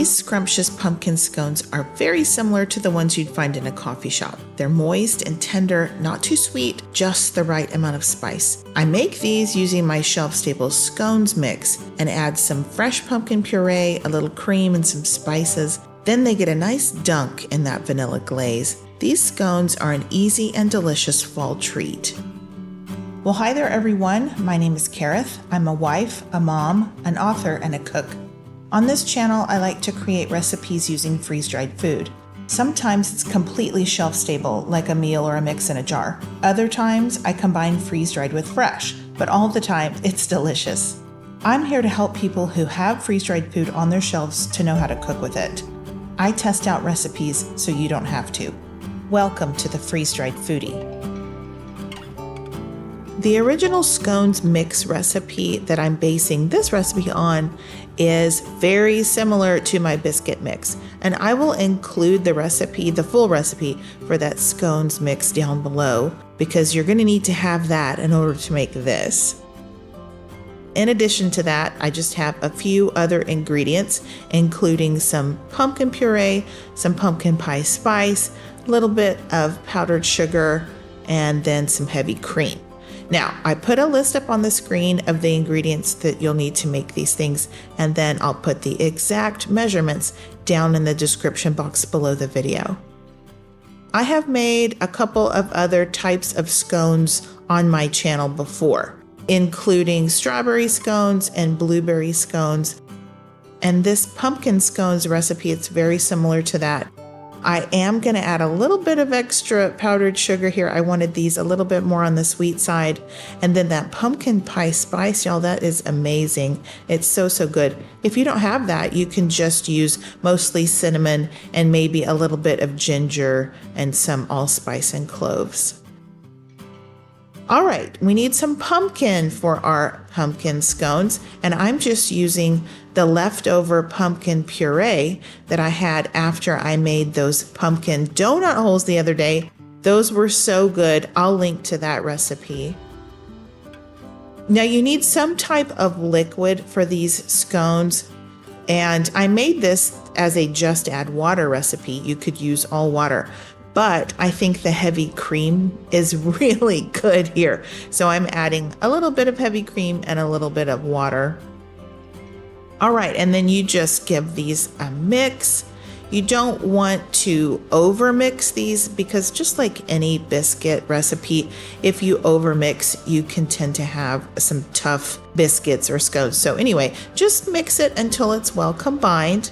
These scrumptious pumpkin scones are very similar to the ones you'd find in a coffee shop. They're moist and tender, not too sweet, just the right amount of spice. I make these using my shelf-stable scones mix and add some fresh pumpkin puree, a little cream, and some spices. Then they get a nice dunk in that vanilla glaze. These scones are an easy and delicious fall treat. Well, hi there everyone. My name is Kareth. I'm a wife, a mom, an author, and a cook. On this channel, I like to create recipes using freeze-dried food. Sometimes it's completely shelf-stable, like a meal or a mix in a jar. Other times, I combine freeze-dried with fresh, but all the time, it's delicious. I'm here to help people who have freeze-dried food on their shelves to know how to cook with it. I test out recipes so you don't have to. Welcome to the Freeze-Dried Foodie. The original scones mix recipe that I'm basing this recipe on is very similar to my biscuit mix, and I will include the recipe, the full recipe for that scones mix down below, because you're going to need to have that in order to make this. In addition to that, I just have a few other ingredients, including some pumpkin puree, some pumpkin pie spice, a little bit of powdered sugar, and then some heavy cream. Now, I put a list up on the screen of the ingredients that you'll need to make these things, and then I'll put the exact measurements down in the description box below the video. I have made a couple of other types of scones on my channel before, including strawberry scones and blueberry scones. And this pumpkin scones recipe, it's very similar to that. I am going to add a little bit of extra powdered sugar here. I wanted these a little bit more on the sweet side. And then that pumpkin pie spice, y'all, that is amazing. It's so good. If you don't have that, you can just use mostly cinnamon and maybe a little bit of ginger and some allspice and cloves. All right, we need some pumpkin for our pumpkin scones, and I'm just using the leftover pumpkin puree that I had after I made those pumpkin donut holes the other day. Those were so good. I'll link to that recipe. Now you need some type of liquid for these scones, and I made this as a just add water recipe. You could use all water, but I think the heavy cream is really good here. So I'm adding a little bit of heavy cream and a little bit of water. All right, and then you just give these a mix. You don't want to over mix these, because just like any biscuit recipe, if you over mix, you can tend to have some tough biscuits or scones. So anyway, just mix it until it's well combined.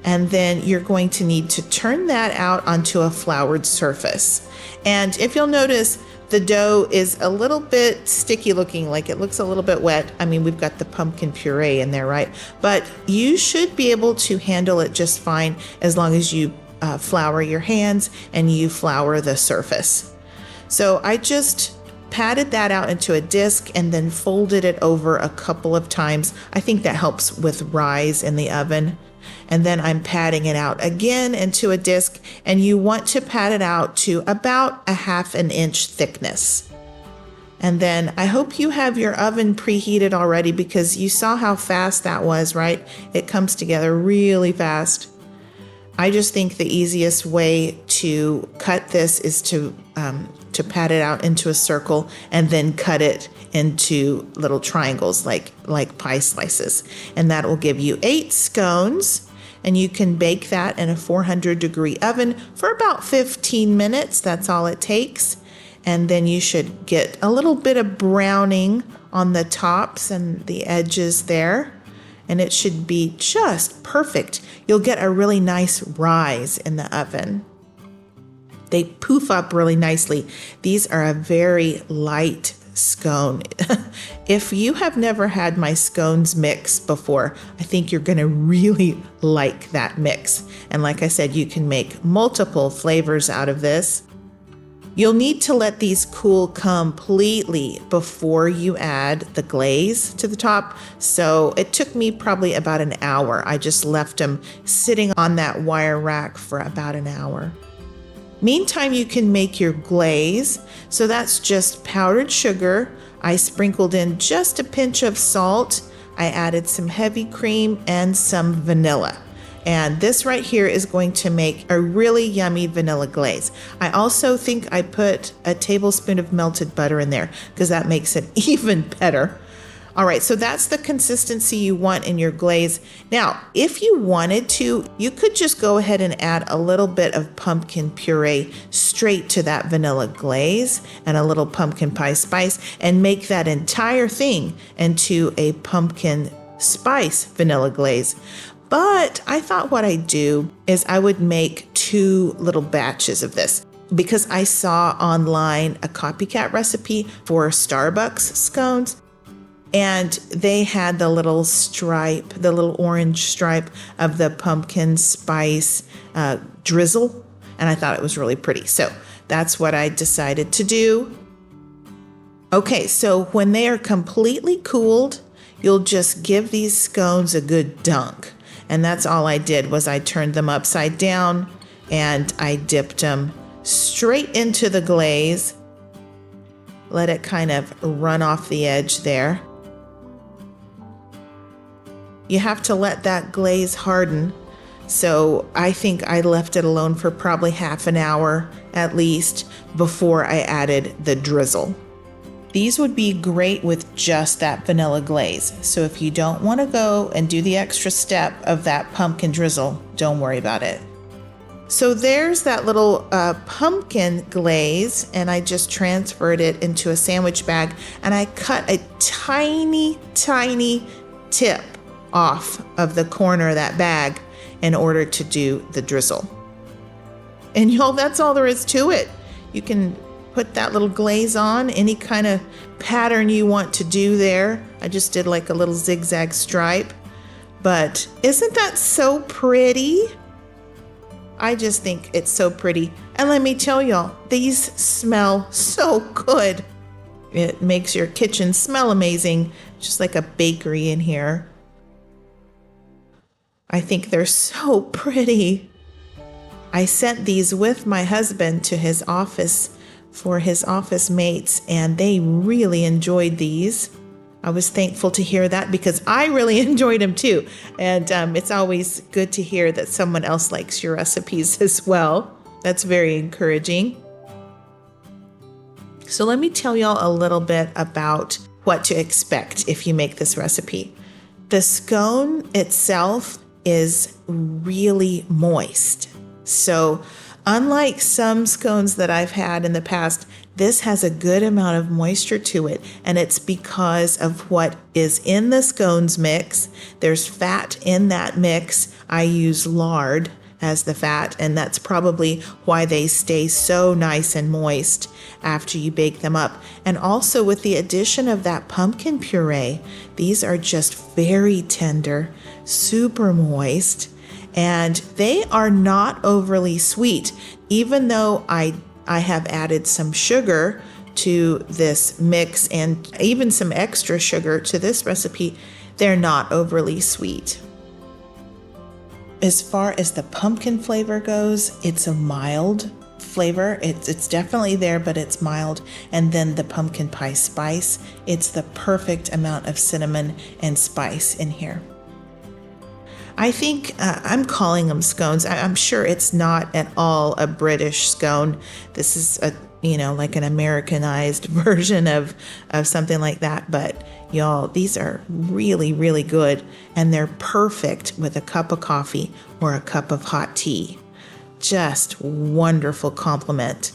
And then you're going to need to turn that out onto a floured surface. And if you'll notice, the dough is a little bit sticky looking, like it looks a little bit wet. I mean, we've got the pumpkin puree in there, right? But you should be able to handle it just fine as long as you flour your hands and you flour the surface. So I just patted that out into a disc and then folded it over a couple of times. I think that helps with rise in the oven. And then I'm patting it out again into a disc, and you want to pat it out to about 1/2 inch thickness. And then I hope you have your oven preheated already, because you saw how fast that was, right? It comes together really fast. I just think the easiest way to cut this is to pat it out into a circle and then cut it into little triangles like pie slices. And that will give you 8 scones, and you can bake that in a 400-degree oven for about 15 minutes. That's all it takes. And then you should get a little bit of browning on the tops and the edges there, and it should be just perfect. You'll get a really nice rise in the oven. They poof up really nicely. These are a very light scone. If you have never had my scones mix before, I think you're going to really like that mix. And like I said, you can make multiple flavors out of this. You'll need to let these cool completely before you add the glaze to the top. So it took me probably about an hour. I just left them sitting on that wire rack for about an hour. Meantime, you can make your glaze. So that's just powdered sugar. I sprinkled in just a pinch of salt. I added some heavy cream and some vanilla. And this right here is going to make a really yummy vanilla glaze. I also think I put a tablespoon of melted butter in there because that makes it even better. All right, so that's the consistency you want in your glaze. Now, if you wanted to, you could just go ahead and add a little bit of pumpkin puree straight to that vanilla glaze and a little pumpkin pie spice and make that entire thing into a pumpkin spice vanilla glaze. But I thought what I'd do is I would make 2 little batches of this because I saw online a copycat recipe for Starbucks scones. And they had the little stripe, the little orange stripe of the pumpkin spice drizzle. And I thought it was really pretty. So that's what I decided to do. Okay, so when they are completely cooled, you'll just give these scones a good dunk. And that's all I did was I turned them upside down and I dipped them straight into the glaze. Let it kind of run off the edge there. You have to let that glaze harden. So I think I left it alone for probably half an hour at least before I added the drizzle. These would be great with just that vanilla glaze. So if you don't want to go and do the extra step of that pumpkin drizzle, don't worry about it. So there's that little pumpkin glaze, and I just transferred it into a sandwich bag, and I cut a tiny, tiny tip off of the corner of that bag in order to do the drizzle. And y'all, that's all there is to it. You can put that little glaze on any kind of pattern you want to do there. I just did like a little zigzag stripe, but isn't that so pretty? I just think it's so pretty. And let me tell y'all, these smell so good. It makes your kitchen smell amazing, just like a bakery in here. I think they're so pretty. I sent these with my husband to his office for his office mates, and they really enjoyed these. I was thankful to hear that because I really enjoyed them too. And it's always good to hear that someone else likes your recipes as well. That's very encouraging. So let me tell y'all a little bit about what to expect if you make this recipe. The scone itself is really moist. So unlike some scones that I've had in the past, this has a good amount of moisture to it, and it's because of what is in the scones mix. There's fat in that mix. I use lard as the fat, and that's probably why they stay so nice and moist after you bake them up. And also with the addition of that pumpkin puree, these are just very tender, super moist, and they are not overly sweet. Even though I have added some sugar to this mix and even some extra sugar to this recipe, they're not overly sweet. As far as the pumpkin flavor goes, it's a mild flavor. It's definitely there, but it's mild. And then the pumpkin pie spice, it's the perfect amount of cinnamon and spice in here. I think I'm calling them scones. I'm sure it's not at all a British scone. This is like an Americanized version of something like that. But y'all, these are really, really good. And they're perfect with a cup of coffee or a cup of hot tea. Just wonderful complement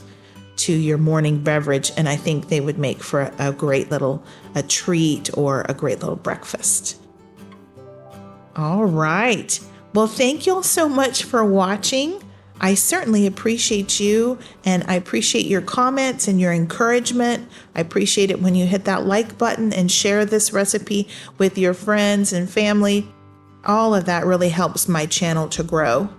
to your morning beverage. And I think they would make for a great little treat or a great little breakfast. All right. Well, thank you all so much for watching. I certainly appreciate you, and I appreciate your comments and your encouragement. I appreciate it when you hit that like button and share this recipe with your friends and family. All of that really helps my channel to grow.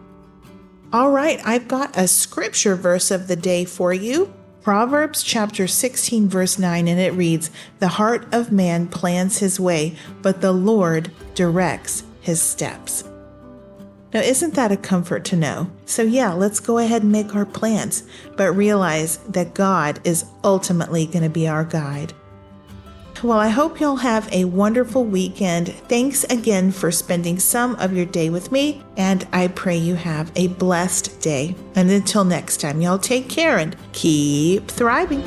All right, I've got a scripture verse of the day for you. Proverbs chapter 16, verse 9, and it reads, "The heart of man plans his way, but the Lord directs his steps." Now, isn't that a comfort to know? So yeah, let's go ahead and make our plans, but realize that God is ultimately going to be our guide. Well, I hope you'll have a wonderful weekend. Thanks again for spending some of your day with me, and I pray you have a blessed day. And until next time, y'all take care and keep thriving.